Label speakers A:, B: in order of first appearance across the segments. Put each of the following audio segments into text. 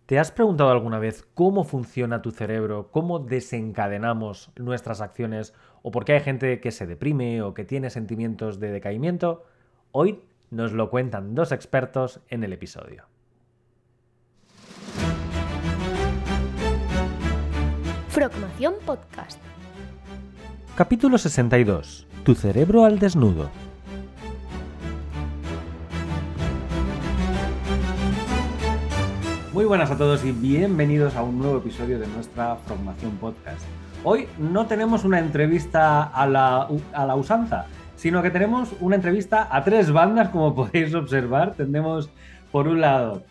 A: ¿Te has preguntado alguna vez cómo funciona tu cerebro, cómo desencadenamos nuestras acciones o por qué hay gente que se deprime o que tiene sentimientos de decaimiento? Hoy nos lo cuentan dos expertos en el episodio.
B: Frogmación Podcast.
A: Capítulo 62. Tu cerebro al desnudo. Muy buenas a todos y bienvenidos a un nuevo episodio de nuestra Frogmación Podcast. Hoy no tenemos una entrevista a la usanza, sino que tenemos una entrevista a tres bandas, como podéis observar. Tendremos, por un lado,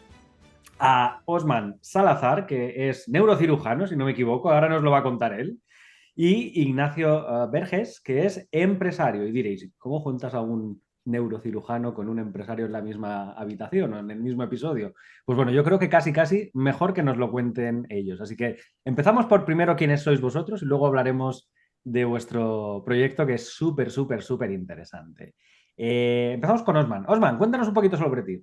A: a Osman Salazar, que es neurocirujano, si no me equivoco, ahora nos lo va a contar él, y Ignacio Verges, que es empresario. Y diréis, ¿cómo juntas a un neurocirujano con un empresario en la misma habitación o en el mismo episodio? Pues bueno, yo creo que casi mejor que nos lo cuenten ellos. Así que empezamos por primero quiénes sois vosotros y luego hablaremos de vuestro proyecto, que es súper interesante. Empezamos con Osman. Osman, cuéntanos un poquito sobre ti.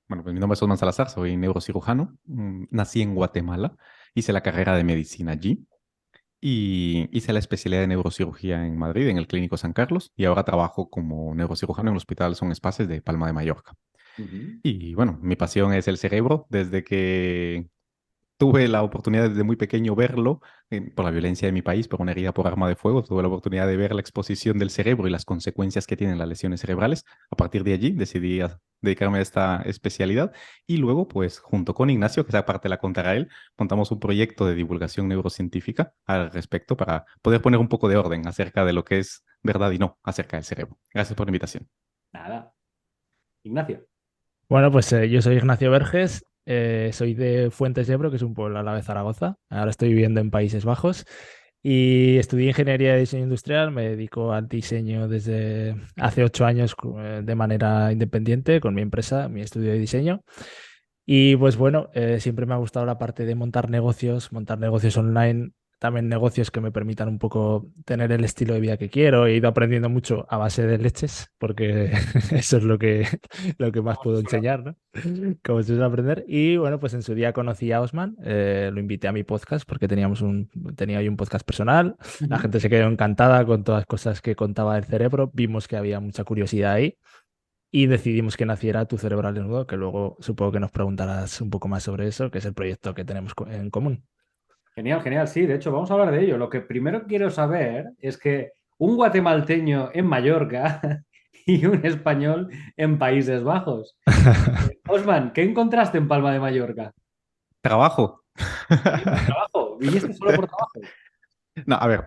C: Bueno, pues mi nombre es Osman Salazar, soy neurocirujano. Nací en Guatemala, hice la carrera de medicina allí y hice la especialidad de neurocirugía en Madrid, en el Clínico San Carlos, y ahora trabajo como neurocirujano en el Hospital Son Espaces de Palma de Mallorca.
A: Uh -huh.
C: Y bueno, mi pasión es el cerebro. Desde que tuve la oportunidad desde muy pequeño verlo por la violencia de mi país, por una herida por arma de fuego. Tuve la oportunidad de ver la exposición del cerebro y las consecuencias que tienen las lesiones cerebrales. A partir de allí decidí dedicarme a esta especialidad y luego, pues, junto con Ignacio, que esa parte la contará él, montamos un proyecto de divulgación neurocientífica al respecto para poder poner un poco de orden acerca de lo que es verdad y no acerca del cerebro. Gracias por la invitación.
A: Nada. Ignacio.
D: Bueno, pues yo soy Ignacio Verges, soy de Fuentes de Ebro, que es un pueblo al lado de Zaragoza. Ahora estoy viviendo en Países Bajos y estudié Ingeniería de Diseño Industrial. Me dedico al diseño desde hace 8 años de manera independiente con mi empresa, mi estudio de diseño. Y pues bueno, siempre me ha gustado la parte de montar negocios online, también negocios que me permitan un poco tener el estilo de vida que quiero. He ido aprendiendo mucho a base de leches, porque eso es lo que más puedo enseñar, ¿no? Como se suele aprender. Y bueno, pues en su día conocí a Osman, lo invité a mi podcast porque tenía ahí un podcast personal.
A: Uh
D: La
A: -huh.
D: gente se quedó encantada con todas las cosas que contaba del cerebro. Vimos que había mucha curiosidad ahí y decidimos que naciera Tu cerebro al desnudo, que luego supongo que nos preguntarás un poco más sobre eso, que es el proyecto que tenemos en común.
A: Genial, sí, de hecho, vamos a hablar de ello. Lo que primero quiero saber es que un guatemalteño en Mallorca y un español en Países Bajos. Osman, ¿qué encontraste en Palma de Mallorca?
C: Trabajo.
A: Sí, por trabajo. ¿Viniste solo por trabajo?
C: No, a ver,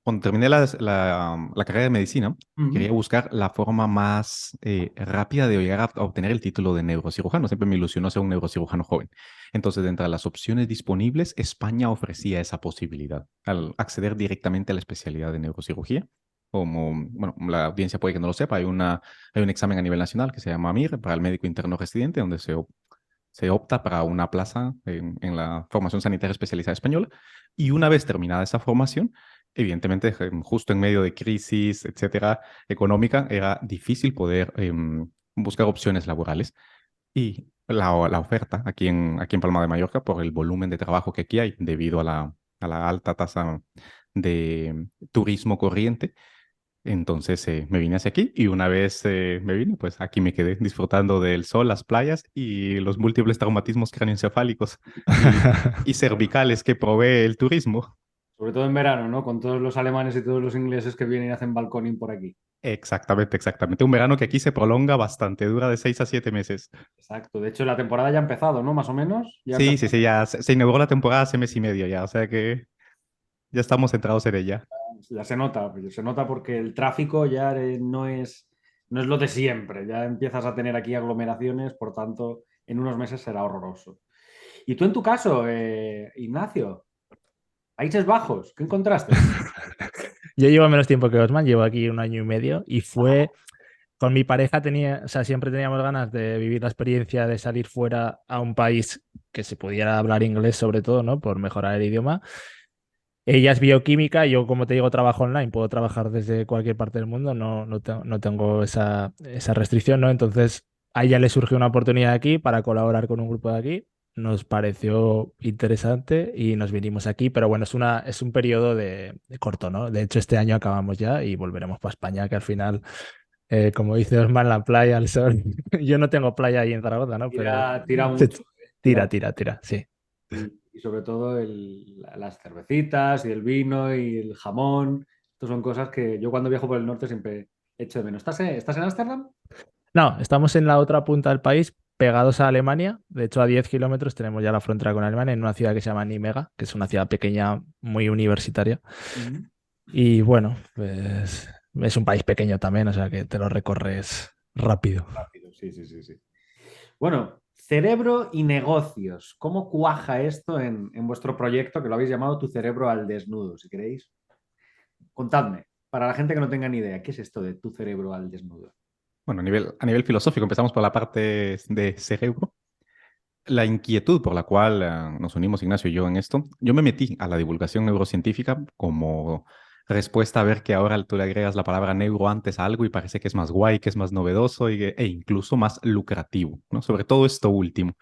C: cuando terminé la carrera de medicina, quería
A: Ujú.
C: buscar la forma más rápida de llegar a obtener el título de neurocirujano. Siempre me ilusionó ser un neurocirujano joven. Entonces, de entre las opciones disponibles, España ofrecía esa posibilidad al acceder directamente a la especialidad de neurocirugía. Como, bueno, la audiencia puede que no lo sepa, hay un examen a nivel nacional que se llama MIR para el médico interno residente, donde se opta para una plaza en la formación sanitaria especializada española. Y una vez terminada esa formación, evidentemente, justo en medio de crisis, etcétera, económica, era difícil poder buscar opciones laborales. Y la oferta aquí en Palma de Mallorca, por el volumen de trabajo que aquí hay, debido a la alta tasa de turismo corriente, entonces me vine hacia aquí y una vez me vine, pues aquí me quedé disfrutando del sol, las playas y los múltiples traumatismos craneoencefálicos y cervicales que provee el turismo.
A: Sobre todo en verano, ¿no? Con todos los alemanes y todos los ingleses que vienen y hacen balconing por aquí.
C: Exactamente, exactamente. Un verano que aquí se prolonga bastante, dura de 6 a 7 meses.
A: Exacto. De hecho, la temporada ya ha empezado, ¿no? Más o menos. Ya ha
C: Sí,
A: empezado.
C: sí, sí, ya se inauguró la temporada hace mes y medio ya, o sea que ya estamos centrados en ella.
A: Ya se nota porque el tráfico ya no es lo de siempre. Ya empiezas a tener aquí aglomeraciones, por tanto, en unos meses será horroroso. Y tú en tu caso, Ignacio, Países Bajos, ¿qué encontraste?
D: Yo llevo menos tiempo que Osman, llevo aquí 1 año y medio y fue con mi pareja o sea, siempre teníamos ganas de vivir la experiencia de salir fuera a un país que se pudiera hablar inglés sobre todo, ¿no? Por mejorar el idioma. Ella es bioquímica, yo como te digo trabajo online, puedo trabajar desde cualquier parte del mundo, no tengo esa restricción, ¿no? Entonces a ella le surgió una oportunidad aquí para colaborar con un grupo de aquí. Nos pareció interesante y nos vinimos aquí, pero bueno, es un periodo de corto, ¿no? De hecho, este año acabamos ya y volveremos para España, que al final, como dice Osman, la playa, el sol. Yo no tengo playa ahí en Zaragoza, ¿no? Pero
A: Tira
D: se-
A: mucho,
D: tira,
A: tira.
D: tira, tira, sí.
A: Y sobre todo las cervecitas y el vino y el jamón. Estas son cosas que yo cuando viajo por el norte siempre echo de menos. ¿Estás en Ámsterdam?
D: No, estamos en la otra punta del país, pegados a Alemania. De hecho, a 10 kilómetros tenemos ya la frontera con Alemania, en una ciudad que se llama Nimega, que es una ciudad pequeña, muy universitaria.
A: Ujú.
D: Y bueno, pues es un país pequeño también, o sea que te lo recorres rápido.
A: Rápido, sí, sí, sí, sí. Bueno, cerebro y negocios. ¿Cómo cuaja esto en vuestro proyecto que lo habéis llamado Tu cerebro al desnudo, si queréis? Contadme, para la gente que no tenga ni idea, ¿qué es esto de Tu cerebro al desnudo?
C: Bueno, a nivel filosófico, empezamos por la parte de cerebro. La inquietud por la cual nos unimos Ignacio y yo en esto, yo me metí a la divulgación neurocientífica como respuesta a ver que ahora tú le agregas la palabra neuro antes a algo y parece que es más guay, que es más novedoso e incluso más lucrativo, ¿no? Sobre todo esto último.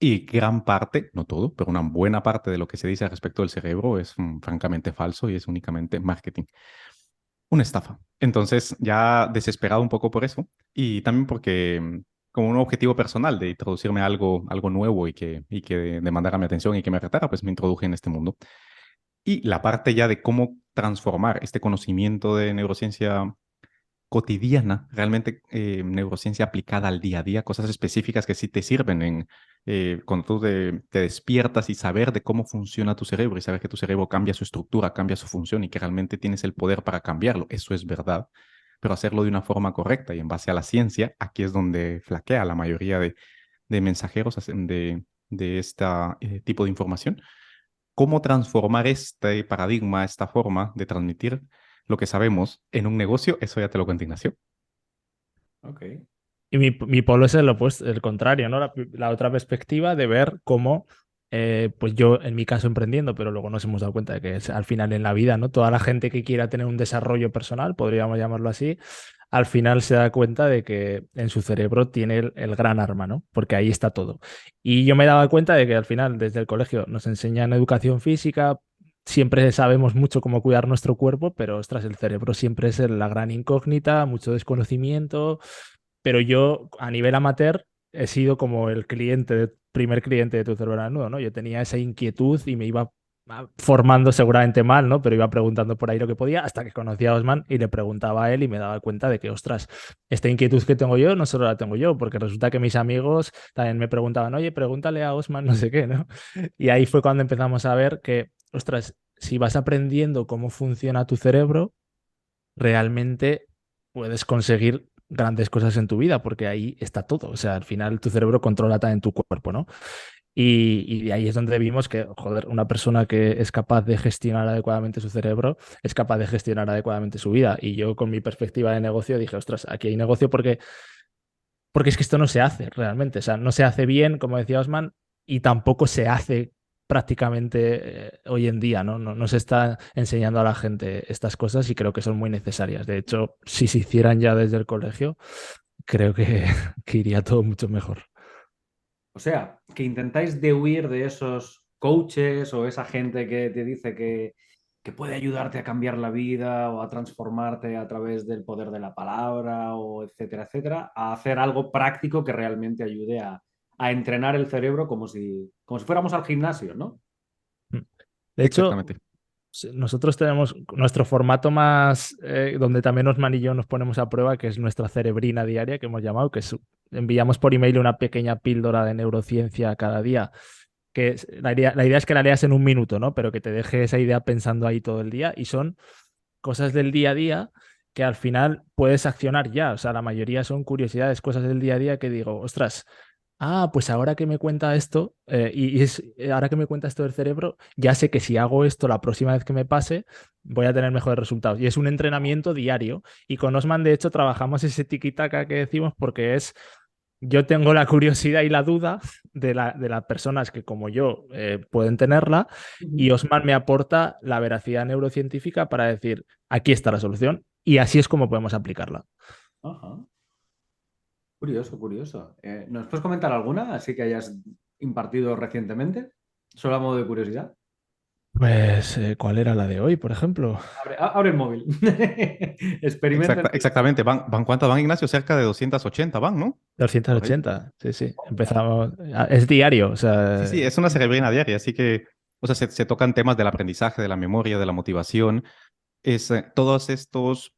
C: Y gran parte, no todo, pero una buena parte de lo que se dice al respecto del cerebro es francamente falso y es únicamente marketing. Una estafa. Entonces, ya desesperado un poco por eso y también porque como un objetivo personal de introducirme a algo nuevo y que demandara mi atención y que me retara, pues me introduje en este mundo. Y la parte ya de cómo transformar este conocimiento de neurociencia cotidiana, realmente neurociencia aplicada al día a día, cosas específicas que sí te sirven cuando tú te despiertas y saber de cómo funciona tu cerebro y saber que tu cerebro cambia su estructura, cambia su función y que realmente tienes el poder para cambiarlo. Eso es verdad, pero hacerlo de una forma correcta y en base a la ciencia, aquí es donde flaquea la mayoría de mensajeros de este tipo de información. ¿Cómo transformar este paradigma, esta forma de transmitir lo que sabemos en un negocio? Eso ya te lo cuento, Ignacio.
A: Ok.
D: Y mi polo es el opuesto, el contrario, ¿no? La otra perspectiva de ver cómo, pues yo en mi caso emprendiendo, pero luego nos hemos dado cuenta de que es al final en la vida, ¿no? Toda la gente que quiera tener un desarrollo personal, podríamos llamarlo así, al final se da cuenta de que en su cerebro tiene el gran arma, ¿no? Porque ahí está todo. Y yo me daba cuenta de que al final desde el colegio nos enseñan educación física. Siempre sabemos mucho cómo cuidar nuestro cuerpo, pero ostras, el cerebro siempre es la gran incógnita, mucho desconocimiento, pero yo a nivel amateur he sido como el primer cliente de Tu cerebro al desnudo, ¿no? Yo tenía esa inquietud y me iba formando seguramente mal, ¿no? Pero iba preguntando por ahí lo que podía hasta que conocí a Osman y le preguntaba a él y me daba cuenta de que, ostras, esta inquietud que tengo yo no solo la tengo yo, porque resulta que mis amigos también me preguntaban, oye, pregúntale a Osman no sé qué, ¿no? Y ahí fue cuando empezamos a ver que, ostras, si vas aprendiendo cómo funciona tu cerebro, realmente puedes conseguir grandes cosas en tu vida, porque ahí está todo. O sea, al final tu cerebro controla también tu cuerpo, ¿no? Y de ahí es donde vimos que, joder, una persona que es capaz de gestionar adecuadamente su cerebro es capaz de gestionar adecuadamente su vida. Y yo con mi perspectiva de negocio dije, ostras, aquí hay negocio porque es que esto no se hace realmente. O sea, no se hace bien, como decía Osman, y tampoco se hace prácticamente hoy en día, ¿no? No se está enseñando a la gente estas cosas y creo que son muy necesarias. De hecho, si se hicieran ya desde el colegio, creo que, que iría todo mucho mejor.
A: O sea, que intentáis de huir de esos coaches o esa gente que te dice que puede ayudarte a cambiar la vida o a transformarte a través del poder de la palabra o etcétera, etcétera, a hacer algo práctico que realmente ayude a entrenar el cerebro como si fuéramos al gimnasio, ¿no?
D: De hecho,
C: Exactamente.
D: nosotros tenemos nuestro formato más, donde también Osman y yo nos ponemos a prueba, que es nuestra cerebrina diaria, que hemos llamado, enviamos por email una pequeña píldora de neurociencia cada día, la idea es que la leas en un minuto, ¿no? Pero que te deje esa idea pensando ahí todo el día y son cosas del día a día que al final puedes accionar ya. O sea, la mayoría son curiosidades, cosas del día a día que digo, ostras, pues ahora que me cuenta esto, ahora que me cuenta esto del cerebro, ya sé que si hago esto la próxima vez que me pase, voy a tener mejores resultados. Y es un entrenamiento diario. Y con Osman, de hecho, trabajamos ese tiki-taka que decimos porque yo tengo la curiosidad y la duda de las personas que como yo pueden tenerla y Osman me aporta la veracidad neurocientífica para decir, aquí está la solución y así es como podemos aplicarla.
A: Ajá. Curioso, curioso. ¿Nos puedes comentar alguna así que hayas impartido recientemente? Solo a modo de curiosidad.
D: Pues, ¿cuál era la de hoy, por ejemplo?
A: Abre el móvil. Experimenta el teléfono.
C: Exactamente. ¿Cuántas van, Ignacio? Cerca de 280 van, ¿no?
A: Por ahí.
D: 280, sí, sí. Empezamos. Es diario, o
C: Sí,
D: sea,
C: sí, es una cerebrina diaria, así que, o sea, se tocan temas del aprendizaje, de la memoria, de la motivación, todos estos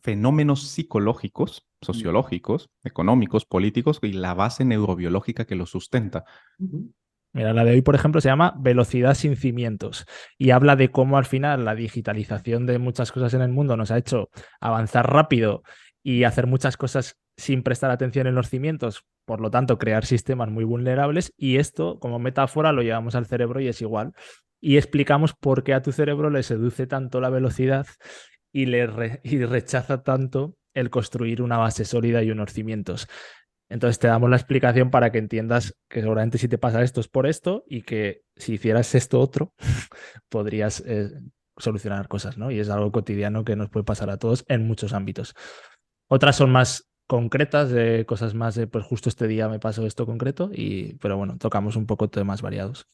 C: fenómenos psicológicos, sociológicos, económicos, políticos y la base neurobiológica que los sustenta.
A: Ujú.
D: mira, la de hoy, por ejemplo, se llama Velocidad sin cimientos y habla de cómo al final la digitalización de muchas cosas en el mundo nos ha hecho avanzar rápido y hacer muchas cosas sin prestar atención en los cimientos, por lo tanto, crear sistemas muy vulnerables y esto, como metáfora, lo llevamos al cerebro y es igual. Y explicamos por qué a tu cerebro le seduce tanto la velocidad y rechaza tanto el construir una base sólida y unos cimientos. Entonces te damos la explicación para que entiendas que seguramente si te pasa esto es por esto y que si hicieras esto otro, podrías solucionar cosas, ¿no? Y es algo cotidiano que nos puede pasar a todos en muchos ámbitos. Otras son más concretas, de cosas más de, pues justo este día me pasó esto concreto, pero bueno, tocamos un poco temas variados.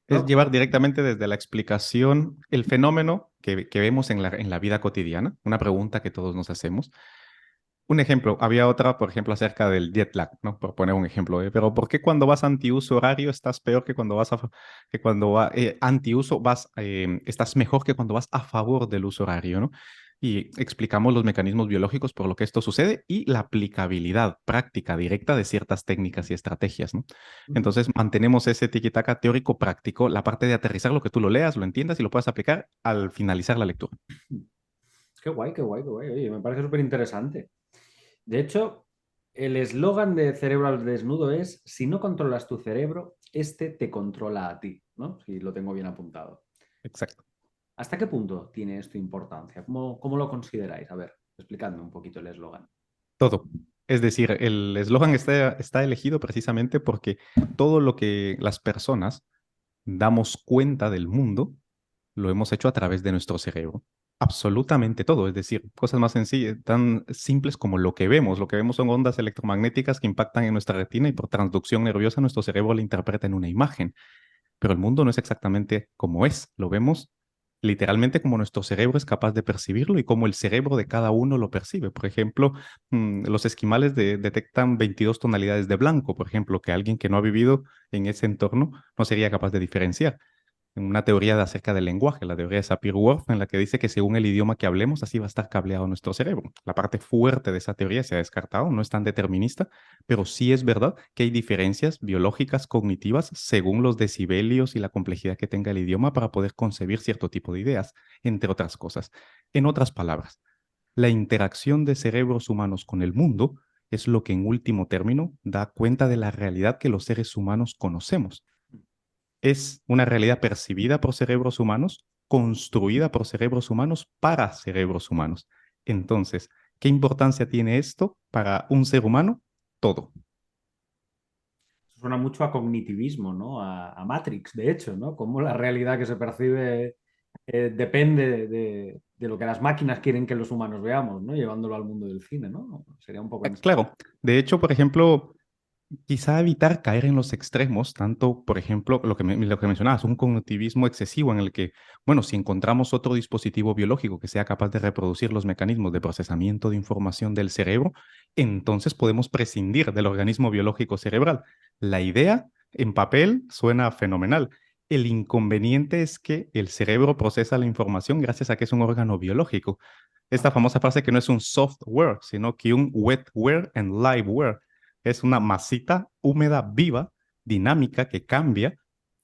C: Es
A: No,
C: llevar directamente desde la explicación el fenómeno que vemos en la vida cotidiana, una pregunta que todos nos hacemos. Un ejemplo, había otra, por ejemplo, acerca del jet lag, ¿no? Por poner un ejemplo, ¿eh? Pero ¿por qué cuando vas antiuso horario estás peor que cuando que cuando antiuso estás mejor que cuando vas a favor del uso horario, ¿no? Y explicamos los mecanismos biológicos por lo que esto sucede y la aplicabilidad práctica directa de ciertas técnicas y estrategias, ¿no?
A: ujú.
C: Entonces mantenemos ese tiki-taka teórico práctico, la parte de aterrizar lo que tú lo leas, lo entiendas y lo puedas aplicar al finalizar la lectura.
A: Qué guay, qué guay, qué guay. Oye, me parece súper interesante. De hecho, el eslogan de Cerebro al Desnudo es: si no controlas tu cerebro, este te controla a ti, ¿no? Si lo tengo bien apuntado.
C: Exacto.
A: ¿Hasta qué punto tiene esto importancia? ¿Cómo lo consideráis? A ver, explicadme un poquito el eslogan.
C: Todo. Es decir, el eslogan está elegido precisamente porque todo lo que las personas damos cuenta del mundo lo hemos hecho a través de nuestro cerebro. Absolutamente todo. Es decir, cosas más sencillas, tan simples como lo que vemos. Lo que vemos son ondas electromagnéticas que impactan en nuestra retina y por transducción nerviosa nuestro cerebro la interpreta en una imagen. Pero el mundo no es exactamente como es. Lo vemos literalmente como nuestro cerebro es capaz de percibirlo y como el cerebro de cada uno lo percibe. Por ejemplo, los esquimales detectan 22 tonalidades de blanco, por ejemplo, que alguien que no ha vivido en ese entorno no sería capaz de diferenciar en una teoría acerca del lenguaje, la teoría de Sapir-Whorf, en la que dice que según el idioma que hablemos, así va a estar cableado nuestro cerebro. La parte fuerte de esa teoría se ha descartado, no es tan determinista, pero sí es verdad que hay diferencias biológicas cognitivas según los decibelios y la complejidad que tenga el idioma para poder concebir cierto tipo de ideas, entre otras cosas. En otras palabras, la interacción de cerebros humanos con el mundo es lo que en último término da cuenta de la realidad que los seres humanos conocemos. Es una realidad percibida por cerebros humanos, construida por cerebros humanos para cerebros humanos. Entonces, ¿qué importancia tiene esto para un ser humano? Todo.
A: Suena mucho a cognitivismo, ¿no? A Matrix, de hecho, ¿no? Cómo la realidad que se percibe depende de lo que las máquinas quieren que los humanos veamos, ¿no? Llevándolo al mundo del cine, ¿no? Sería un poco en esa línea.
C: Claro, de hecho, por ejemplo, quizá evitar caer en los extremos, tanto, por ejemplo, lo que mencionabas, un cognitivismo excesivo en el que, bueno, si encontramos otro dispositivo biológico que sea capaz de reproducir los mecanismos de procesamiento de información del cerebro, entonces podemos prescindir del organismo biológico cerebral. La idea en papel suena fenomenal. El inconveniente es que el cerebro procesa la información gracias a que es un órgano biológico. Esta
A: Ajá.
C: famosa frase que no es un software, sino que un wetware and liveware. Es una masita húmeda, viva, dinámica, que cambia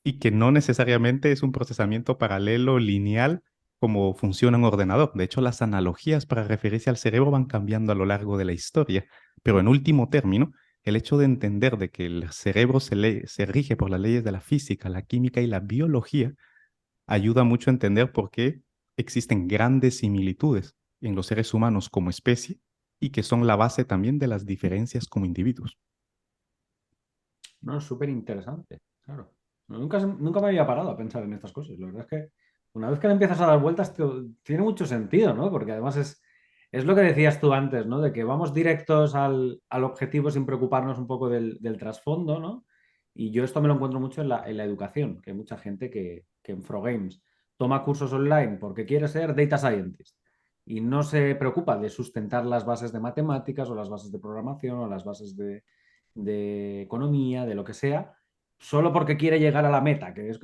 C: y que no necesariamente es un procesamiento paralelo, lineal, como funciona un ordenador. De hecho, las analogías para referirse al cerebro van cambiando a lo largo de la historia. Pero en último término, el hecho de entender de que el cerebro se rige por las leyes de la física, la química y la biología ayuda mucho a entender por qué existen grandes similitudes en los seres humanos como especie y que son la base también de las diferencias como individuos.
A: No, es súper interesante, claro. Nunca me había parado a pensar en estas cosas. La verdad es que una vez que le empiezas a dar vueltas, tiene mucho sentido, ¿no? Porque además Es lo que decías tú antes, ¿no? De que vamos directos al objetivo sin preocuparnos un poco del trasfondo, ¿no? Y yo esto me lo encuentro mucho en la educación, que hay mucha gente que en Frogames toma cursos online porque quiere ser data scientist y no se preocupa de sustentar las bases de matemáticas o las bases de programación o las bases de economía, de lo que sea, solo porque quiere llegar a la meta, que es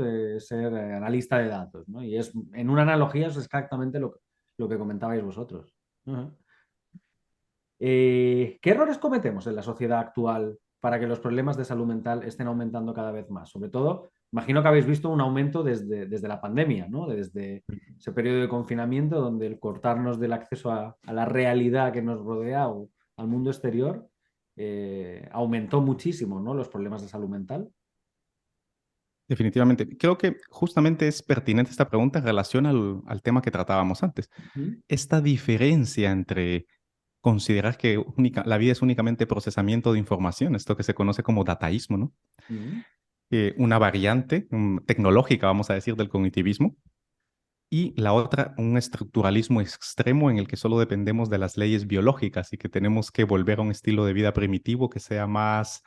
A: ser analista de datos, ¿no? Y es, en una analogía es exactamente lo que comentabais vosotros. Ajá. ¿Qué errores cometemos en la sociedad actual para que los problemas de salud mental estén aumentando cada vez más? Sobre todo, imagino que habéis visto un aumento desde la pandemia, ¿no? Desde ese periodo de confinamiento donde el cortarnos del acceso a la realidad que nos rodea o al mundo exterior aumentó muchísimo, ¿no? Los problemas de salud mental.
C: Definitivamente. Creo que justamente es pertinente esta pregunta en relación al tema que tratábamos antes.
A: Ujú,
C: Esta diferencia entre considerar que la vida es únicamente procesamiento de información, esto que se conoce como dataísmo, ¿no?
A: ujú,
C: Una variante tecnológica, vamos a decir, del cognitivismo, y la otra, un estructuralismo extremo en el que solo dependemos de las leyes biológicas y que tenemos que volver a un estilo de vida primitivo que sea más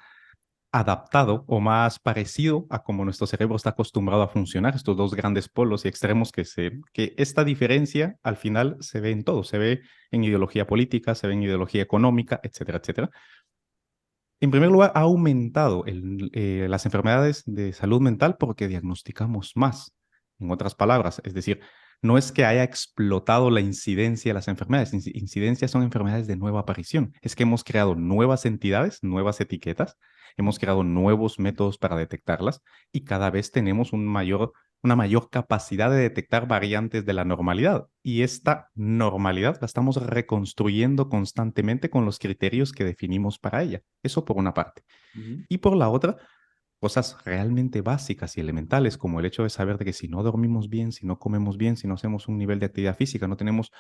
C: adaptado o más parecido a como nuestro cerebro está acostumbrado a funcionar, estos dos grandes polos y extremos que esta diferencia al final se ve en todo, se ve en ideología política, se ve en ideología económica, etcétera, etcétera. En primer lugar, ha aumentado las enfermedades de salud mental porque diagnosticamos más. En otras palabras, es decir, no es que haya explotado la incidencia de las enfermedades. Incidencias son enfermedades de nueva aparición. Es que hemos creado nuevas entidades, nuevas etiquetas, hemos creado nuevos métodos para detectarlas y cada vez tenemos una mayor capacidad de detectar variantes de la normalidad. Y esta normalidad la estamos reconstruyendo constantemente con los criterios que definimos para ella. Eso por una parte.
A: ujú,
C: Y por la otra, cosas realmente básicas y elementales, como el hecho de saber de que si no dormimos bien, si no comemos bien, si no hacemos un nivel de actividad física, no tenemos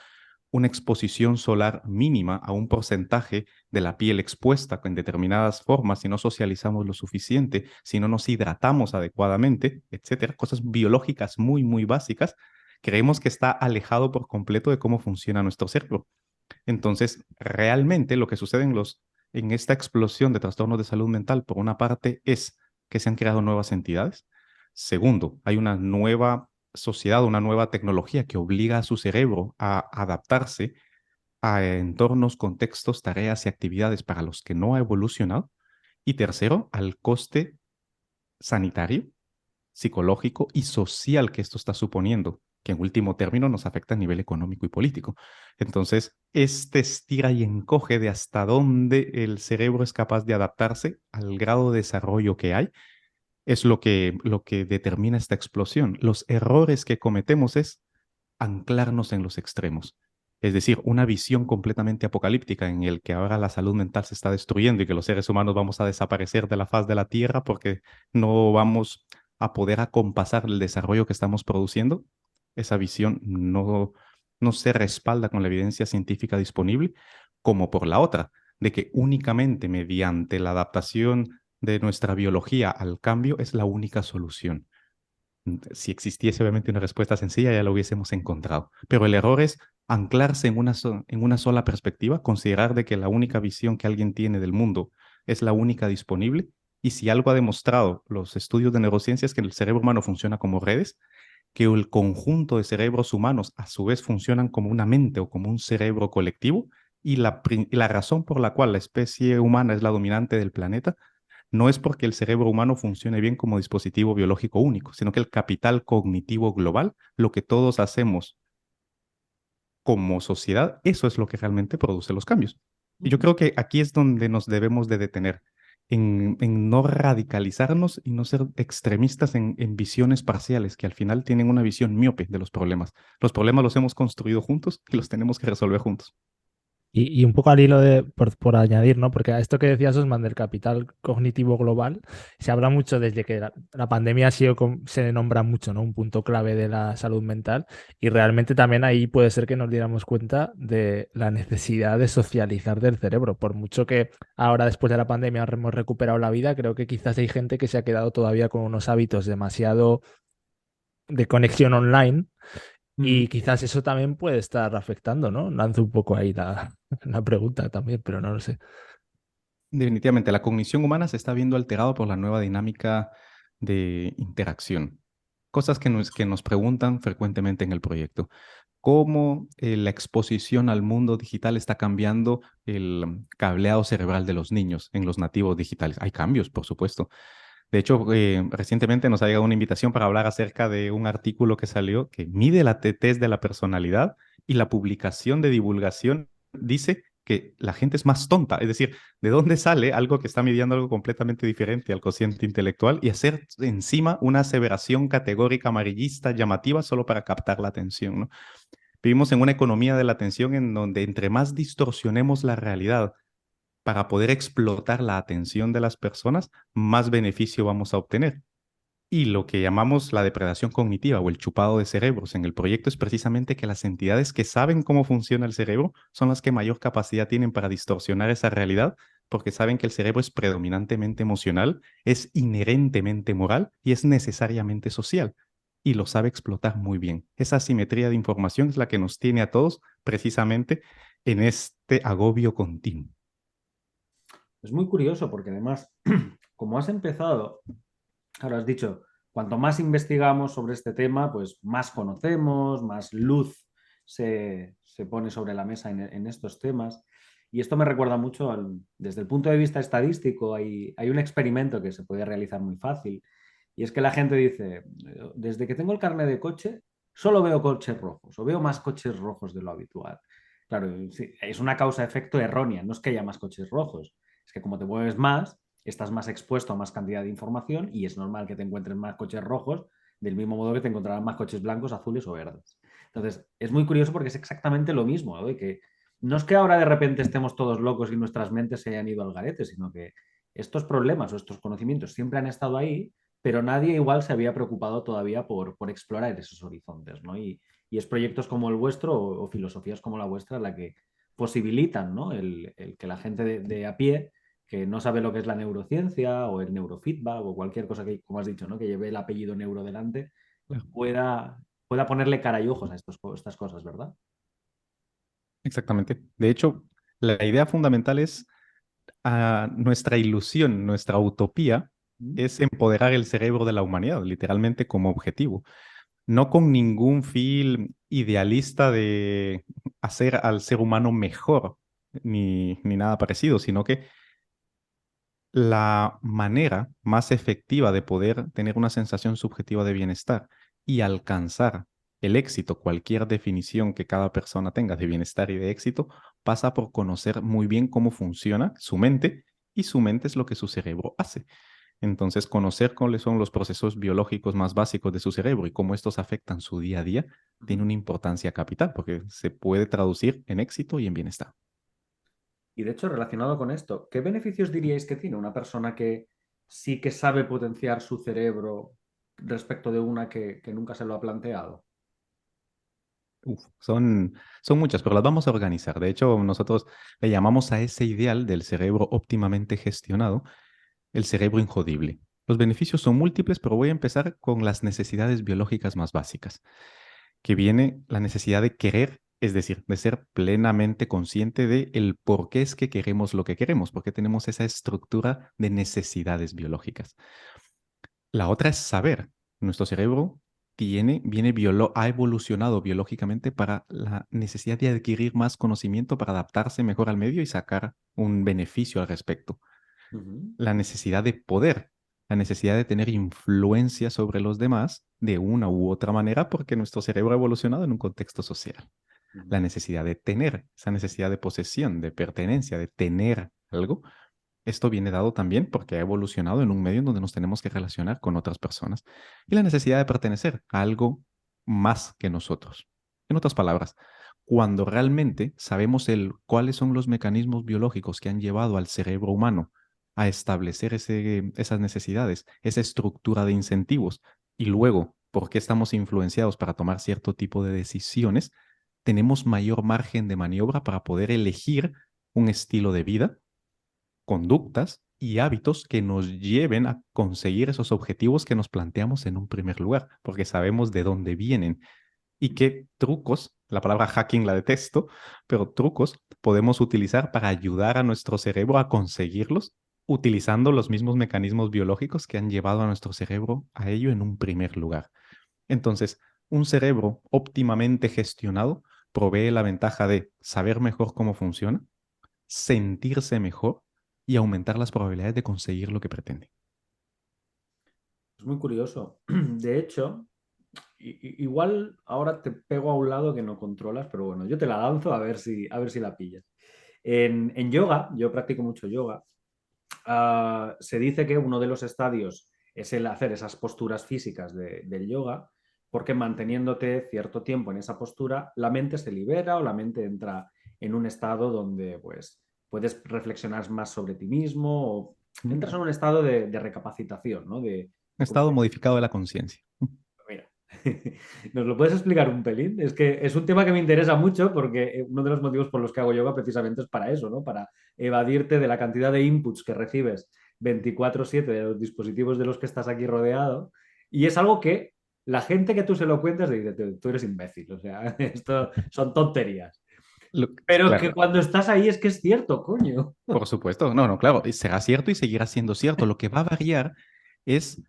C: una exposición solar mínima a un porcentaje de la piel expuesta en determinadas formas, si no socializamos lo suficiente, si no nos hidratamos adecuadamente, etcétera, cosas biológicas muy, muy básicas, creemos que está alejado por completo de cómo funciona nuestro cerebro. Entonces, realmente lo que sucede en esta explosión de trastornos de salud mental, por una parte, es que se han creado nuevas entidades. Segundo, hay una nueva sociedad, una nueva tecnología que obliga a su cerebro a adaptarse a entornos, contextos, tareas y actividades para los que no ha evolucionado. Y tercero, al coste sanitario, psicológico y social que esto está suponiendo, que en último término nos afecta a nivel económico y político. Entonces, este estira y encoge de hasta dónde el cerebro es capaz de adaptarse al grado de desarrollo que hay es lo que determina esta explosión. Los errores que cometemos es anclarnos en los extremos. Es decir, una visión completamente apocalíptica en el que ahora la salud mental se está destruyendo y que los seres humanos vamos a desaparecer de la faz de la Tierra porque no vamos a poder acompasar el desarrollo que estamos produciendo. Esa visión no se respalda con la evidencia científica disponible, como por la otra, de que únicamente mediante la adaptación de nuestra biología al cambio es la única solución. Si existiese obviamente una respuesta sencilla, ya lo hubiésemos encontrado. Pero el error es anclarse en una sola perspectiva, considerar de que la única visión que alguien tiene del mundo es la única disponible. Y si algo ha demostrado los estudios de neurociencia es que el cerebro humano funciona como redes, que el conjunto de cerebros humanos a su vez funcionan como una mente o como un cerebro colectivo, y la razón por la cual la especie humana es la dominante del planeta no es porque el cerebro humano funcione bien como dispositivo biológico único, sino que el capital cognitivo global, lo que todos hacemos como sociedad, eso es lo que realmente produce los cambios. Y yo
A: ujú.
C: creo que aquí es donde nos debemos de detener, en no radicalizarnos y no ser extremistas en visiones parciales, que al final tienen una visión miope de los problemas. Los problemas los hemos construido juntos y los tenemos que resolver juntos.
D: Y un poco al hilo de, por añadir, ¿no? Porque a esto que decías, Osman, del capital cognitivo global, se habla mucho desde que la pandemia ha sido, se nombra mucho, ¿no? Un punto clave de la salud mental. Y realmente también ahí puede ser que nos diéramos cuenta de la necesidad de socializar del cerebro. Por mucho que ahora, después de la pandemia, hemos recuperado la vida, creo que quizás hay gente que se ha quedado todavía con unos hábitos demasiado de conexión online Y quizás eso también puede estar afectando, ¿no? Lanzo un poco ahí la pregunta también, pero no lo sé.
C: Definitivamente, la cognición humana se está viendo alterada por la nueva dinámica de interacción. Cosas que nos preguntan frecuentemente en el proyecto. ¿Cómo la exposición al mundo digital está cambiando el cableado cerebral de los niños en los nativos digitales? Hay cambios, por supuesto. De hecho, recientemente nos ha llegado una invitación para hablar acerca de un artículo que salió que mide la test de la personalidad y la publicación de divulgación dice que la gente es más tonta. Es decir, ¿de dónde sale algo que está midiendo algo completamente diferente al cociente intelectual y hacer encima una aseveración categórica amarillista llamativa solo para captar la atención, ¿no? Vivimos en una economía de la atención en donde entre más distorsionemos la realidad para poder explotar la atención de las personas, más beneficio vamos a obtener. Y lo que llamamos la depredación cognitiva o el chupado de cerebros en el proyecto es precisamente que las entidades que saben cómo funciona el cerebro son las que mayor capacidad tienen para distorsionar esa realidad, porque saben que el cerebro es predominantemente emocional, es inherentemente moral y es necesariamente social. Y lo sabe explotar muy bien. Esa asimetría de información es la que nos tiene a todos precisamente en este agobio continuo.
A: Es muy curioso porque además, como has empezado, ahora has dicho, cuanto más investigamos sobre este tema, pues más conocemos, más luz se pone sobre la mesa en estos temas. Y esto me recuerda mucho, desde el punto de vista estadístico, hay un experimento que se puede realizar muy fácil. Y es que la gente dice, desde que tengo el carnet de coche, solo veo coches rojos o veo más coches rojos de lo habitual. Claro, sí, es una causa-efecto errónea, no es que haya más coches rojos, es que como te mueves más, estás más expuesto a más cantidad de información y es normal que te encuentres más coches rojos, del mismo modo que te encontrarán más coches blancos, azules o verdes. Entonces, es muy curioso porque es exactamente lo mismo, ¿no? Y que no es que ahora de repente estemos todos locos y nuestras mentes se hayan ido al garete, sino que estos problemas o estos conocimientos siempre han estado ahí, pero nadie igual se había preocupado todavía por explorar esos horizontes, ¿no? Y es proyectos como el vuestro o filosofías como la vuestra la que posibilitan, ¿no? El que la gente de a pie que no sabe lo que es la neurociencia o el neurofeedback o cualquier cosa que, como has dicho, ¿no? Que lleve el apellido neuro delante,
C: Claro.
A: pueda ponerle cara y ojos a estas cosas, ¿verdad?
C: Exactamente. De hecho, la idea fundamental es nuestra ilusión, nuestra utopía
A: Mm.
C: es empoderar el cerebro de la humanidad, literalmente como objetivo. No con ningún fin idealista de hacer al ser humano mejor, ni nada parecido, sino que la manera más efectiva de poder tener una sensación subjetiva de bienestar y alcanzar el éxito, cualquier definición que cada persona tenga de bienestar y de éxito, pasa por conocer muy bien cómo funciona su mente y su mente es lo que su cerebro hace. Entonces, conocer cuáles son los procesos biológicos más básicos de su cerebro y cómo estos afectan su día a día tiene una importancia capital porque se puede traducir en éxito y en bienestar.
A: Y de hecho, relacionado con esto, ¿qué beneficios diríais que tiene una persona que sí que sabe potenciar su cerebro respecto de una que nunca se lo ha planteado?
C: Uf, son muchas, pero las vamos a organizar. De hecho, nosotros le llamamos a ese ideal del cerebro óptimamente gestionado el cerebro injodible. Los beneficios son múltiples, pero voy a empezar con las necesidades biológicas más básicas, que viene la necesidad de querer, es decir, de ser plenamente consciente de el por qué es que queremos lo que queremos, porque tenemos esa estructura de necesidades biológicas. La otra es saber. Nuestro cerebro ha evolucionado biológicamente para la necesidad de adquirir más conocimiento para adaptarse mejor al medio y sacar un beneficio al respecto.
A: Ujú,
C: La necesidad de poder, la necesidad de tener influencia sobre los demás de una u otra manera porque nuestro cerebro ha evolucionado en un contexto social.
A: ujú.
C: La necesidad de tener, esa necesidad de posesión, de pertenencia, de tener algo. Esto viene dado también porque ha evolucionado en un medio en donde nos tenemos que relacionar con otras personas. Y la necesidad de pertenecer a algo más que nosotros. En otras palabras, cuando realmente sabemos cuáles son los mecanismos biológicos que han llevado al cerebro humano a establecer esas necesidades, esa estructura de incentivos, y luego por qué estamos influenciados para tomar cierto tipo de decisiones, tenemos mayor margen de maniobra para poder elegir un estilo de vida, conductas y hábitos que nos lleven a conseguir esos objetivos que nos planteamos en un primer lugar, porque sabemos de dónde vienen. y qué trucos, la palabra hacking la detesto, pero trucos podemos utilizar para ayudar a nuestro cerebro a conseguirlos utilizando los mismos mecanismos biológicos que han llevado a nuestro cerebro a ello en un primer lugar. Entonces, un cerebro óptimamente gestionado provee la ventaja de saber mejor cómo funciona, sentirse mejor y aumentar las probabilidades de conseguir lo que pretende.
A: Es muy curioso. De hecho, igual ahora te pego a un lado que no controlas, pero bueno, yo te la lanzo a ver si la pillas. En yoga, yo practico mucho yoga, se dice que uno de los estadios es el hacer esas posturas físicas del yoga, porque manteniéndote cierto tiempo en esa postura, la mente se libera o la mente entra en un estado donde pues, puedes reflexionar más sobre ti mismo o entras en un estado de recapacitación, ¿no? De cómo
C: Estado modificado de la conciencia.
A: Mira, ¿nos lo puedes explicar un pelín? Es que es un tema que me interesa mucho porque uno de los motivos por los que hago yoga precisamente es para eso, ¿no? Para evadirte de la cantidad de inputs que recibes 24/7 de los dispositivos de los que estás aquí rodeado. Y es algo que la gente que tú se lo cuentas te dice, tú eres imbécil, o sea, esto son tonterías. Pero que
C: Claro,
A: cuando estás ahí es que es cierto, coño.
C: por supuesto. No, no, claro, será cierto y seguirá siendo cierto. Lo que va a variar es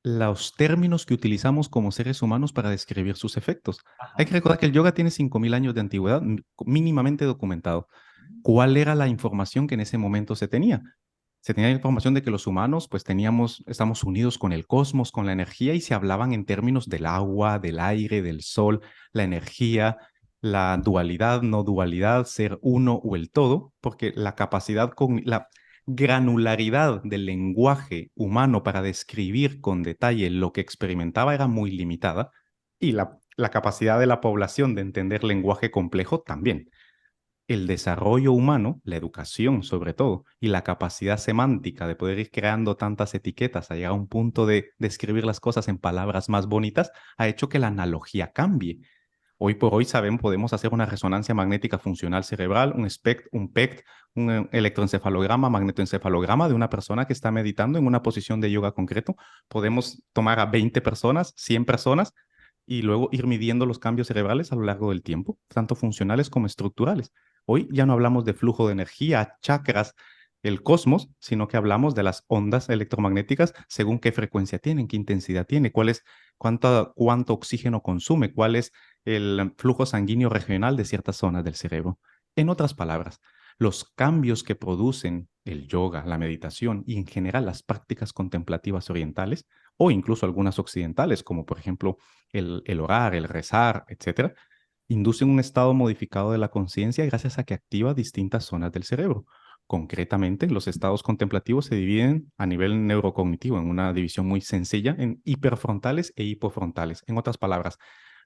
C: los términos que utilizamos como seres humanos para describir sus efectos. Hay
A: Ajá.
C: que recordar que el yoga tiene 5.000 años de antigüedad, mínimamente documentado. ¿Cuál era la información que en ese momento se tenía? Se tenía información de que los humanos pues estamos unidos con el cosmos, con la energía y se hablaban en términos del agua, del aire, del sol, la energía, la dualidad, no dualidad, ser uno o el todo, porque la granularidad del lenguaje humano para describir con detalle lo que experimentaba era muy limitada y la capacidad de la población de entender lenguaje complejo también. El desarrollo humano, la educación sobre todo, y la capacidad semántica de poder ir creando tantas etiquetas a llegar a un punto de describir las cosas en palabras más bonitas, ha hecho que la analogía cambie. Hoy por hoy podemos hacer una resonancia magnética funcional cerebral, un SPECT, un PECT, un electroencefalograma, magnetoencefalograma de una persona que está meditando en una posición de yoga concreto. Podemos tomar a 20 personas, 100 personas y luego ir midiendo los cambios cerebrales a lo largo del tiempo, tanto funcionales como estructurales. Hoy ya no hablamos de flujo de energía, chakras, el cosmos, sino que hablamos de las ondas electromagnéticas según qué frecuencia tienen, qué intensidad tiene, cuánto oxígeno consume, cuál es el flujo sanguíneo regional de ciertas zonas del cerebro. En otras palabras, los cambios que producen el yoga, la meditación y en general las prácticas contemplativas orientales o incluso algunas occidentales, como por ejemplo el orar, el rezar, etcétera, inducen un estado modificado de la conciencia gracias a que activa distintas zonas del cerebro. Concretamente, los estados contemplativos se dividen a nivel neurocognitivo en una división muy sencilla en hiperfrontales e hipofrontales. En otras palabras,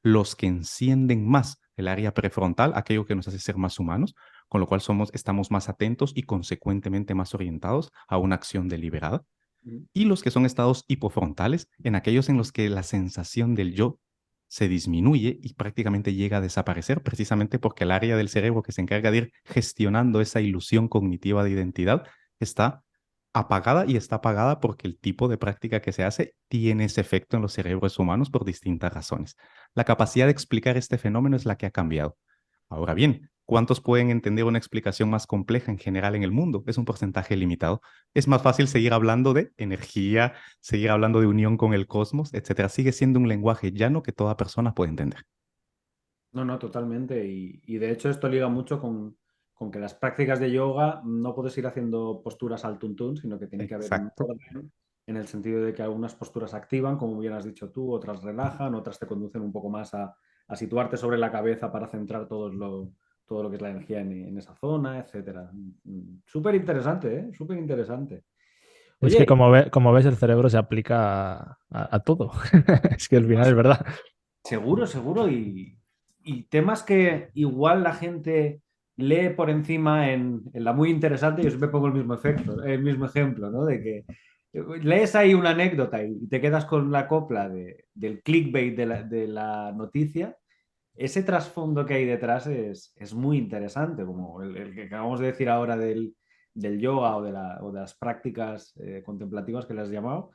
C: los que encienden más el área prefrontal, aquello que nos hace ser más humanos, con lo cual estamos más atentos y consecuentemente más orientados a una acción deliberada. Y los que son estados hipofrontales, en aquellos en los que la sensación del yo se disminuye y prácticamente llega a desaparecer, precisamente porque el área del cerebro que se encarga de ir gestionando esa ilusión cognitiva de identidad está apagada y está apagada porque el tipo de práctica que se hace tiene ese efecto en los cerebros humanos por distintas razones. La capacidad de explicar este fenómeno es la que ha cambiado. Ahora bien, ¿cuántos pueden entender una explicación más compleja en general en el mundo? Es un porcentaje limitado. Es más fácil seguir hablando de energía, seguir hablando de unión con el cosmos, etcétera. Sigue siendo un lenguaje llano que toda persona puede entender.
A: No, no, totalmente. Y de hecho esto liga mucho con que las prácticas de yoga no puedes ir haciendo posturas al tuntún, sino que tiene que haber un
C: Exacto.
A: orden en el sentido de que algunas posturas activan, como bien has dicho tú, otras relajan, otras te conducen un poco más a situarte sobre la cabeza para centrar todo lo que es la energía en esa zona, etcétera. Súper interesante, ¿eh? Súper interesante.
D: Es que
A: Oye,
D: como ves, el cerebro se aplica a todo. Es que al final es verdad.
A: seguro, seguro. Y temas que igual la gente lee por encima en la muy interesante, yo siempre pongo el mismo efecto, el mismo ejemplo, ¿no? De que lees ahí una anécdota y te quedas con la copla del clickbait de la noticia. Ese trasfondo que hay detrás es muy interesante, como el que acabamos de decir ahora del yoga o de las prácticas contemplativas que le has llamado,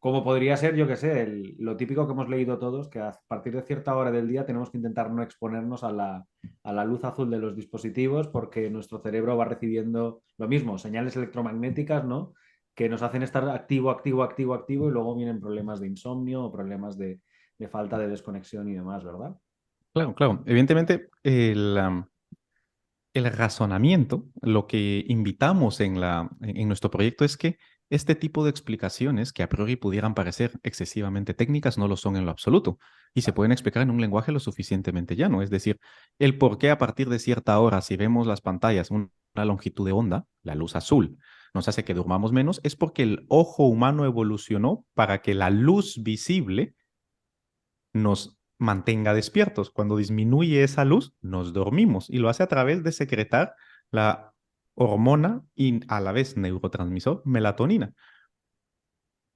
A: Como podría ser, yo qué sé, lo típico que hemos leído todos, que a partir de cierta hora del día tenemos que intentar no exponernos a la luz azul de los dispositivos porque nuestro cerebro va recibiendo lo mismo, señales electromagnéticas, ¿no? Que nos hacen estar activo, activo, activo, activo y luego vienen problemas de insomnio o problemas de falta de desconexión y demás, ¿verdad?
C: Claro, claro. Evidentemente, el razonamiento, lo que invitamos en nuestro proyecto es que este tipo de explicaciones que a priori pudieran parecer excesivamente técnicas no lo son en lo absoluto y se pueden explicar en un lenguaje lo suficientemente llano. Es decir, el por qué a partir de cierta hora, si vemos las pantallas, una longitud de onda, la luz azul, nos hace que durmamos menos, es porque el ojo humano evolucionó para que la luz visible nos mantenga despiertos. Cuando disminuye esa luz, nos dormimos y lo hace a través de secretar la hormona y a la vez neurotransmisor melatonina.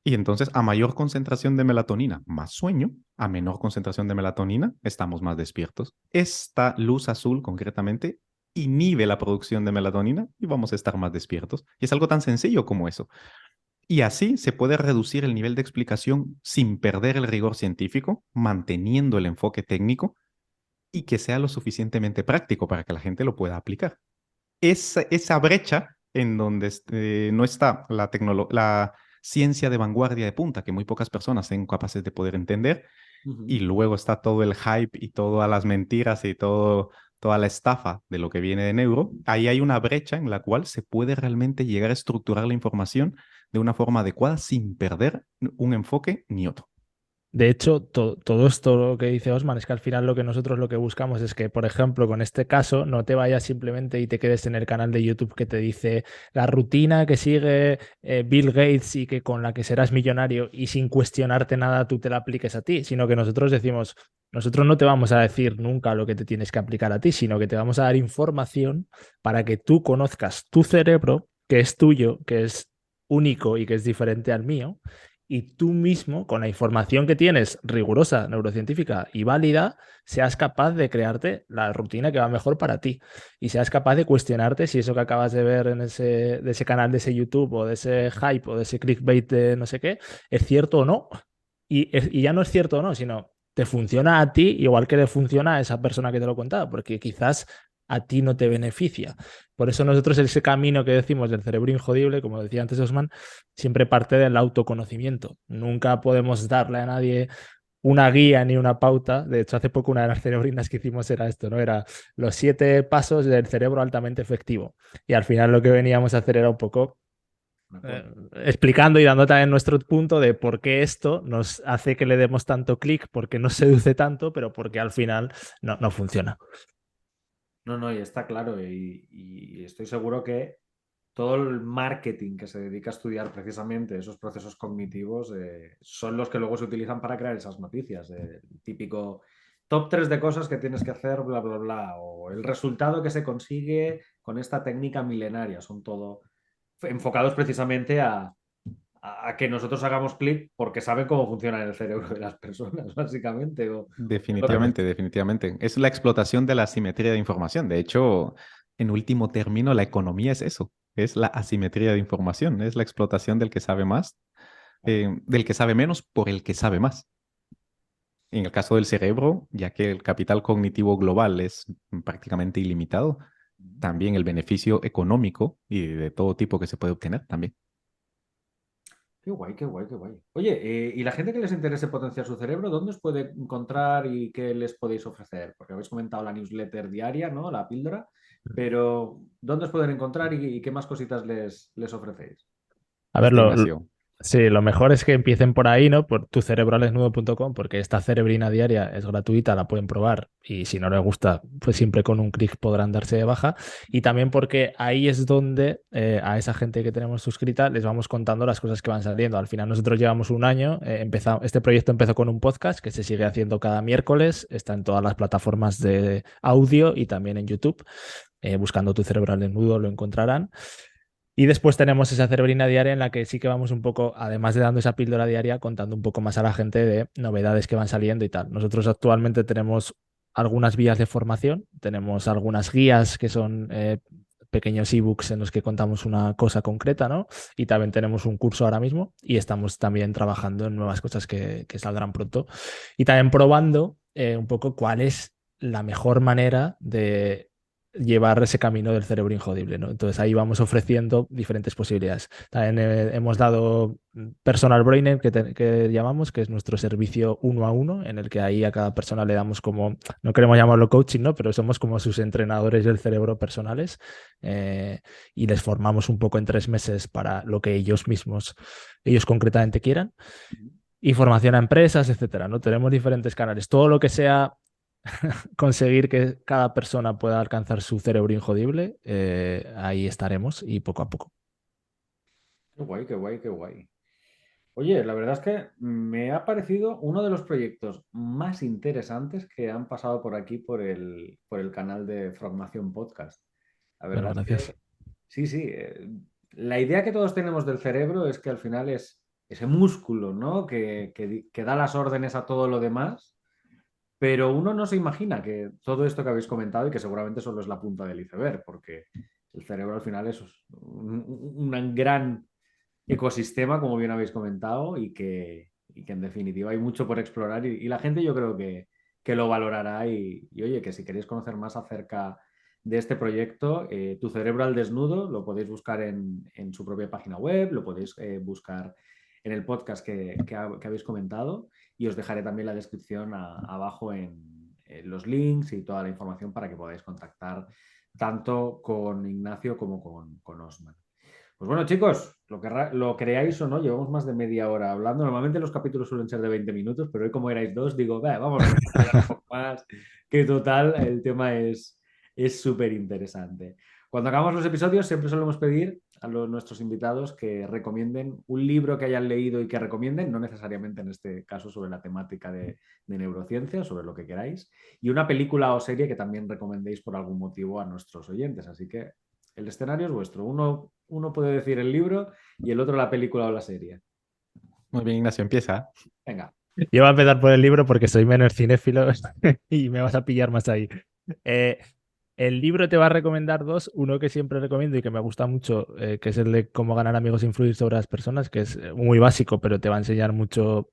C: Y entonces, a mayor concentración de melatonina, más sueño, a menor concentración de melatonina, estamos más despiertos. Esta luz azul, concretamente, inhibe la producción de melatonina y vamos a estar más despiertos. Y es algo tan sencillo como eso. Y así se puede reducir el nivel de explicación sin perder el rigor científico, manteniendo el enfoque técnico y que sea lo suficientemente práctico para que la gente lo pueda aplicar. Esa brecha en donde no está la ciencia de vanguardia de punta, que muy pocas personas son capaces de poder entender, y luego está todo el hype y todas las mentiras y toda la estafa de lo que viene de neuro, ahí hay una brecha en la cual se puede realmente llegar a estructurar la información de una forma adecuada sin perder un enfoque ni otro.
D: De hecho, todo esto lo que dice Osman es que al final lo que nosotros lo que buscamos es que, por ejemplo, con este caso, no te vayas simplemente y te quedes en el canal de YouTube que te dice la rutina que sigue Bill Gates y que con la que serás millonario y sin cuestionarte nada tú te la apliques a ti, sino que nosotros decimos, nosotros no te vamos a decir nunca lo que te tienes que aplicar a ti, sino que te vamos a dar información para que tú conozcas tu cerebro, que es tuyo, que es único y que es diferente al mío y tú mismo, con la información que tienes rigurosa, neurocientífica y válida, seas capaz de crearte la rutina que va mejor para ti y seas capaz de cuestionarte si eso que acabas de ver en de ese canal, de ese YouTube o de ese hype o de ese clickbait de no sé qué, es cierto o no. Y ya no es cierto o no, sino te funciona a ti igual que le funciona a esa persona que te lo contaba, porque quizás a ti no te beneficia. Por eso nosotros ese camino que decimos del cerebro injodible, como decía antes Osman, siempre parte del autoconocimiento. Nunca podemos darle a nadie una guía ni una pauta. De hecho, hace poco una de las cerebrinas que hicimos era esto, ¿no? Era los 7 pasos del cerebro altamente efectivo. Y al final lo que veníamos a hacer era un poco explicando y dando también nuestro punto de por qué esto nos hace que le demos tanto clic, por qué nos seduce tanto, pero porque al final no funciona.
A: No, no, y está claro. Y estoy seguro que todo el marketing que se dedica a estudiar precisamente esos procesos cognitivos son los que luego se utilizan para crear esas noticias. El típico top 3 de cosas que tienes que hacer, bla, bla, bla. O el resultado que se consigue con esta técnica milenaria. Son todo enfocados precisamente a que nosotros hagamos clic porque saben cómo funciona el cerebro de las personas, básicamente.
C: Definitivamente, definitivamente. Es la explotación de la asimetría de información. De hecho, en último término, la economía es eso. Es la asimetría de información. Es la explotación del que sabe más, del que sabe menos por el que sabe más. En el caso del cerebro, ya que el capital cognitivo global es prácticamente ilimitado, también el beneficio económico y de todo tipo que se puede obtener también.
A: Qué guay, qué guay, qué guay. Oye, ¿y la gente que les interese potenciar su cerebro, dónde os puede encontrar y qué les podéis ofrecer? Porque habéis comentado la newsletter diaria, ¿no? La píldora, pero ¿dónde os pueden encontrar y qué más cositas les ofrecéis?
D: A ver,
C: Este Ignacio.
D: sí, lo mejor es que empiecen por ahí, ¿no? Por tucerebralesnudo.com, porque esta cerebrina diaria es gratuita, la pueden probar y si no les gusta, pues siempre con un clic podrán darse de baja. Y también porque ahí es donde a esa gente que tenemos suscrita les vamos contando las cosas que van saliendo. Al final nosotros llevamos un año, este proyecto empezó con un podcast que se sigue haciendo cada miércoles, está en todas las plataformas de audio y también en YouTube. Buscando Tu Cerebro Desnudo lo encontrarán. Y después tenemos esa cerebrina diaria en la que sí que vamos un poco, además de dando esa píldora diaria, contando un poco más a la gente de novedades que van saliendo y tal. Nosotros actualmente tenemos algunas vías de formación, tenemos algunas guías que son pequeños ebooks en los que contamos una cosa concreta, ¿no? Y también tenemos un curso ahora mismo y estamos también trabajando en nuevas cosas que saldrán pronto. Y también probando un poco cuál es la mejor manera de llevar ese camino del cerebro injodible, ¿no? Entonces ahí vamos ofreciendo diferentes posibilidades. También hemos dado Personal Brainer, que llamamos, que es nuestro servicio 1-a-1, en el que ahí a cada persona le damos como, no queremos llamarlo coaching, ¿no? Pero somos como sus entrenadores del cerebro personales, y les formamos un poco en 3 meses para lo que ellos concretamente quieran. Y formación a empresas, etcétera, ¿no? Tenemos diferentes canales. Todo lo que sea conseguir que cada persona pueda alcanzar su cerebro injodible, ahí estaremos y poco a poco.
A: Qué guay, qué guay, qué guay. Oye, la verdad es que me ha parecido uno de los proyectos más interesantes que han pasado por aquí por el canal de Formación Podcast. La
D: Bueno,
A: verdad es
D: gracias.
A: que sí, sí. La idea que todos tenemos del cerebro es que al final es ese músculo, ¿no? Que da las órdenes a todo lo demás, pero uno no se imagina que todo esto que habéis comentado y que seguramente solo es la punta del iceberg, porque el cerebro al final es un gran ecosistema, como bien habéis comentado, y que en definitiva hay mucho por explorar y la gente yo creo que lo valorará y, oye, que si queréis conocer más acerca de este proyecto, Tu cerebro al desnudo, lo podéis buscar en su propia página web, lo podéis buscar en el podcast que habéis comentado y os dejaré también la descripción abajo en los links y toda la información para que podáis contactar tanto con Ignacio como con Osman. Pues bueno, chicos, lo creáis o no, llevamos más de media hora hablando. Normalmente los capítulos suelen ser de 20 minutos, pero hoy como erais dos, digo, vamos a hablar un poco más, que total, el tema es súper interesante. Cuando acabamos los episodios siempre solemos pedir a nuestros invitados que recomienden un libro que hayan leído y que recomienden, no necesariamente en este caso sobre la temática de neurociencia, sobre lo que queráis, y una película o serie que también recomendéis por algún motivo a nuestros oyentes. Así que el escenario es vuestro. Uno puede decir el libro y el otro la película o la serie.
C: Muy bien, Ignacio, empieza.
A: Venga.
D: Yo voy a empezar por el libro porque soy menos cinéfilo y me vas a pillar más ahí. Eh, el libro te va a recomendar dos, uno que siempre recomiendo y que me gusta mucho, que es el de Cómo ganar amigos e influir sobre las personas, que es muy básico, pero te va a enseñar mucho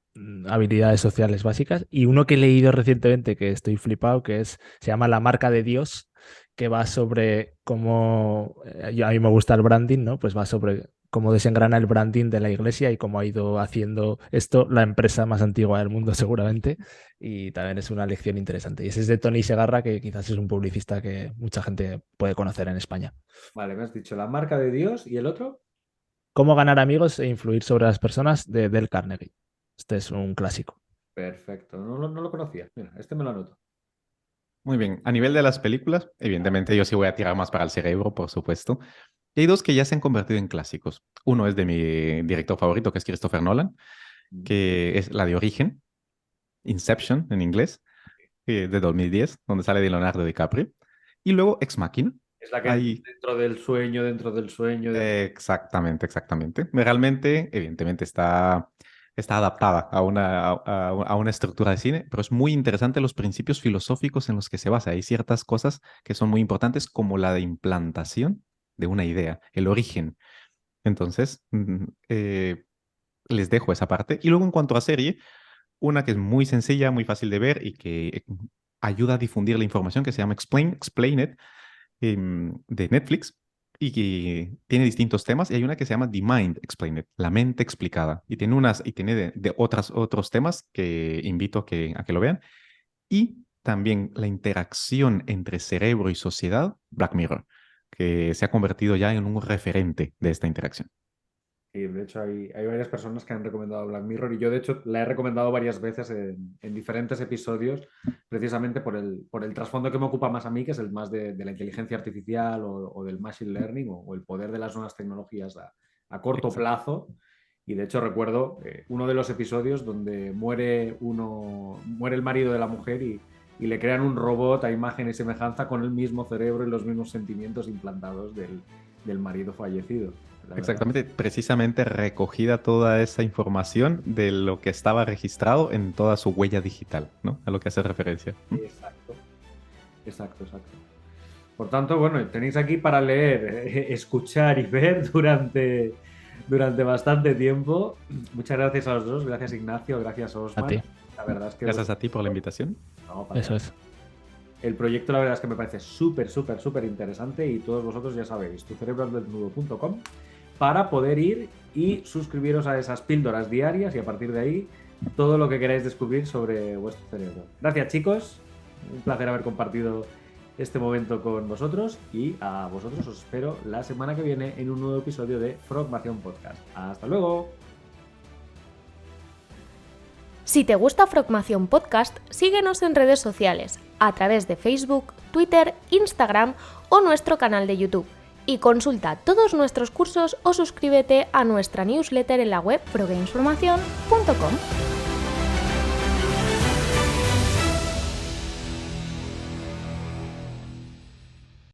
D: habilidades sociales básicas. Y uno que he leído recientemente, que estoy flipado, se llama La marca de Dios, que va sobre cómo, a mí me gusta el branding, ¿no? Pues va sobre cómo desengrana el branding de la iglesia y cómo ha ido haciendo esto la empresa más antigua del mundo seguramente. Y también es una lección interesante. Y ese es de Tony Segarra, que quizás es un publicista que mucha gente puede conocer en España.
A: Vale, me has dicho La marca de Dios y el otro.
D: Cómo ganar amigos e influir sobre las personas, de Dale Carnegie. Este es un clásico.
A: Perfecto, no lo conocía. Mira, este me lo anoto.
C: Muy bien. A nivel de las películas, evidentemente yo sí voy a tirar más para el cerebro, por supuesto. Y hay dos que ya se han convertido en clásicos. Uno es de mi director favorito, que es Christopher Nolan, que es la de Origen, Inception en inglés, de 2010, donde sale de Leonardo DiCaprio. Y luego Ex Machina.
A: Es la que
C: Ahí,
A: dentro del sueño, dentro del sueño.
C: exactamente, exactamente. Realmente, evidentemente, está adaptada a una estructura de cine, pero es muy interesante los principios filosóficos en los que se basa. Hay ciertas cosas que son muy importantes, como la de implantación de una idea, el origen. Entonces, les dejo esa parte. Y luego, en cuanto a serie, una que es muy sencilla, muy fácil de ver y que ayuda a difundir la información, que se llama Explain It, de Netflix, y que tiene distintos temas. Y hay una que se llama The Mind Explained, la mente explicada. Y tiene de otros temas que invito a que lo vean. Y también la interacción entre cerebro y sociedad, Black Mirror, que se ha convertido ya en un referente de esta interacción.
A: Y de hecho hay varias personas que han recomendado Black Mirror y yo de hecho la he recomendado varias veces en diferentes episodios precisamente por el trasfondo que me ocupa más a mí, que es el más de la inteligencia artificial o del machine learning o el poder de las nuevas tecnologías a corto
C: Exacto.
A: plazo. Y de hecho recuerdo uno de los episodios donde muere el marido de la mujer y le crean un robot a imagen y semejanza con el mismo cerebro y los mismos sentimientos implantados del marido fallecido.
C: Exactamente, precisamente recogida toda esa información de lo que estaba registrado en toda su huella digital, ¿no? A lo que hace referencia.
A: Exacto, exacto, exacto. Por tanto, bueno, tenéis aquí para leer, escuchar y ver durante bastante tiempo. Muchas gracias a los dos, gracias Ignacio, gracias Osman.
D: A ti.
A: La verdad es que
C: Gracias a ti por la invitación.
A: No, para
D: Eso
A: nada.
D: es.
A: El proyecto la verdad es que me parece súper interesante y todos vosotros ya sabéis, tucerebroaldesnudo.com para poder ir y suscribiros a esas píldoras diarias y a partir de ahí todo lo que queráis descubrir sobre vuestro cerebro. Gracias chicos, un placer haber compartido este momento con vosotros y a vosotros os espero la semana que viene en un nuevo episodio de Frogmación Podcast. ¡Hasta luego!
B: Si te gusta Frogmación Podcast, síguenos en redes sociales, a través de Facebook, Twitter, Instagram o nuestro canal de YouTube. Y consulta todos nuestros cursos o suscríbete a nuestra newsletter en la web frogamesformacion.com.